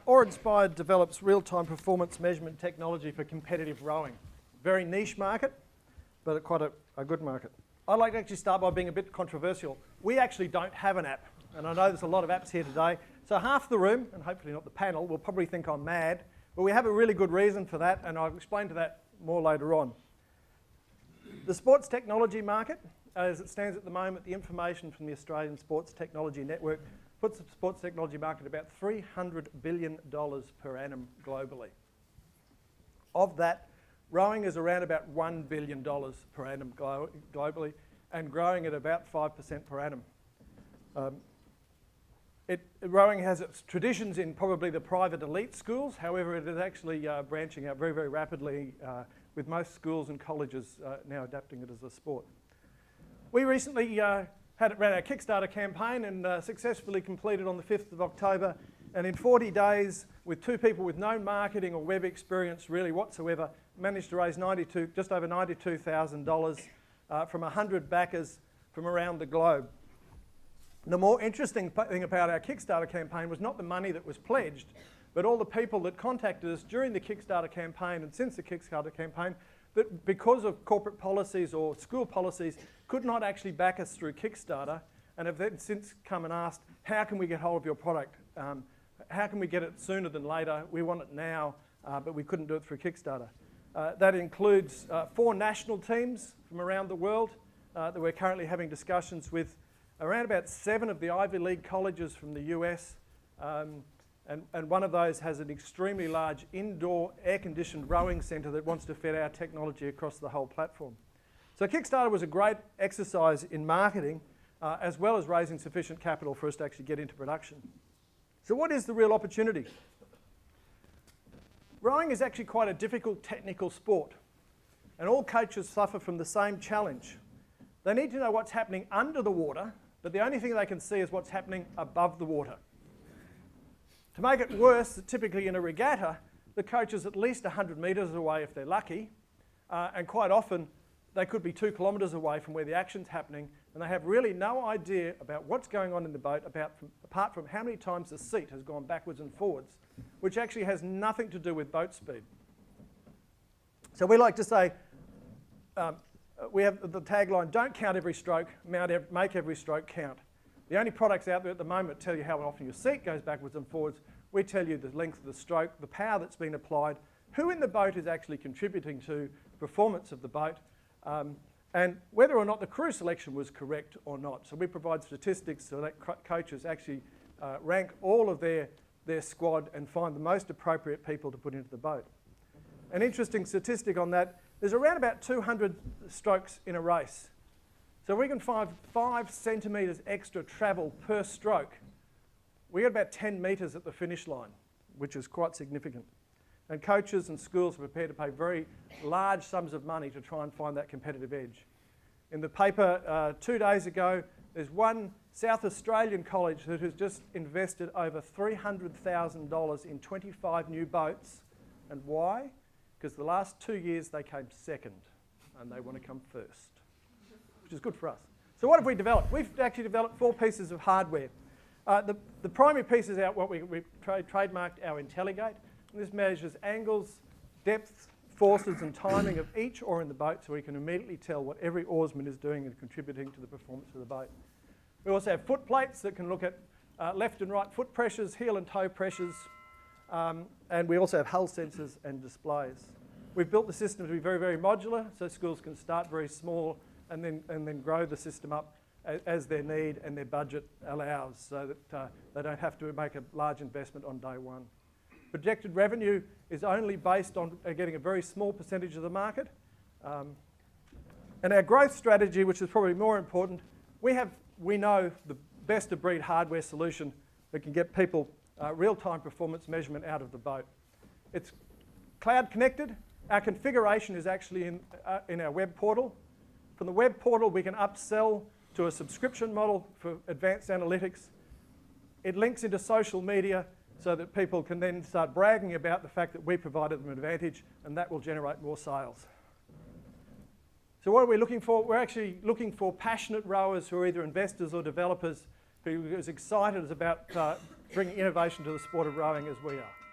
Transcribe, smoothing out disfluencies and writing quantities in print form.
Awe-Inspired develops real-time performance measurement technology for competitive rowing. Very niche market, but quite a good market. I'd like to actually start by being a bit controversial. We actually don't have an app, and I know there's a lot of apps here today, so half the room, and hopefully not the panel, will probably think I'm mad, but we have a really good reason for that, and I'll explain to that more later on. The sports technology market, as it stands at the moment, the information from the Australian Sports Technology Network puts the sports technology market at about $300 billion per annum globally. Of that, rowing is around about $1 billion per annum globally and growing at about 5% per annum. Rowing has its traditions in probably the private elite schools, however it is actually branching out very, very rapidly with most schools and colleges now adapting it as a sport. We recently ran our Kickstarter campaign and successfully completed on the 5th of October, and in 40 days, with 2 people with no marketing or web experience really whatsoever, managed to raise just over $92,000 from 100 backers from around the globe. The more interesting thing about our Kickstarter campaign was not the money that was pledged, but all the people that contacted us during the Kickstarter campaign and since the Kickstarter campaign that because of corporate policies or school policies could not actually back us through Kickstarter and have then since come and asked, how can we get hold of your product? How can we get it sooner than later? We want it now, but we couldn't do it through Kickstarter. That includes 4 national teams from around the world that we're currently having discussions with, around about 7 of the Ivy League colleges from the US, and one of those has an extremely large indoor air-conditioned rowing centre that wants to fit our technology across the whole platform. So Kickstarter was a great exercise in marketing as well as raising sufficient capital for us to actually get into production. So what is the real opportunity? Rowing is actually quite a difficult technical sport, and all coaches suffer from the same challenge. They need to know what's happening under the water, but the only thing they can see is what's happening above the water. To make it worse, typically in a regatta, the coach is at least 100 metres away if they're lucky, and quite often they could be 2 kilometres away from where the action's happening, and they have really no idea about what's going on in the boat apart from how many times the seat has gone backwards and forwards, which actually has nothing to do with boat speed. So we like to say, we have the tagline, don't count every stroke, make every stroke count. The only products out there at the moment tell you how often your seat goes backwards and forwards. We tell you the length of the stroke, the power that's been applied, who in the boat is actually contributing to performance of the boat, and whether or not the crew selection was correct or not. So we provide statistics so that coaches actually rank all of their squad and find the most appropriate people to put into the boat. An interesting statistic on that, there's around about 200 strokes in a race. So we can find 5 centimetres extra travel per stroke. We get about 10 metres at the finish line, which is quite significant. And coaches and schools are prepared to pay very large sums of money to try and find that competitive edge. In the paper 2 days ago, there's one South Australian college that has just invested over $300,000 in 25 new boats. And why? Because the last 2 years they came second and they want to come first, which is good for us. So what have we developed? We've actually developed 4 pieces of hardware. The primary piece is what we trademarked our IntelliGate. This measures angles, depth, forces and timing of each oar in the boat so we can immediately tell what every oarsman is doing and contributing to the performance of the boat. We also have foot plates that can look at left and right foot pressures, heel and toe pressures, and we also have hull sensors and displays. We've built the system to be very, very modular, so schools can start very small and then grow the system up as their need and their budget allows, so that they don't have to make a large investment on day one. Projected revenue is only based on getting a very small percentage of the market. And our growth strategy, which is probably more important, we know the best of breed hardware solution that can get people real-time performance measurement out of the boat. It's cloud connected. Our configuration is actually in our web portal. From the web portal, we can upsell to a subscription model for advanced analytics. It links into social media so that people can then start bragging about the fact that we provided them an advantage, and that will generate more sales. So what are we looking for? We're actually looking for passionate rowers who are either investors or developers who are as excited about bringing innovation to the sport of rowing as we are.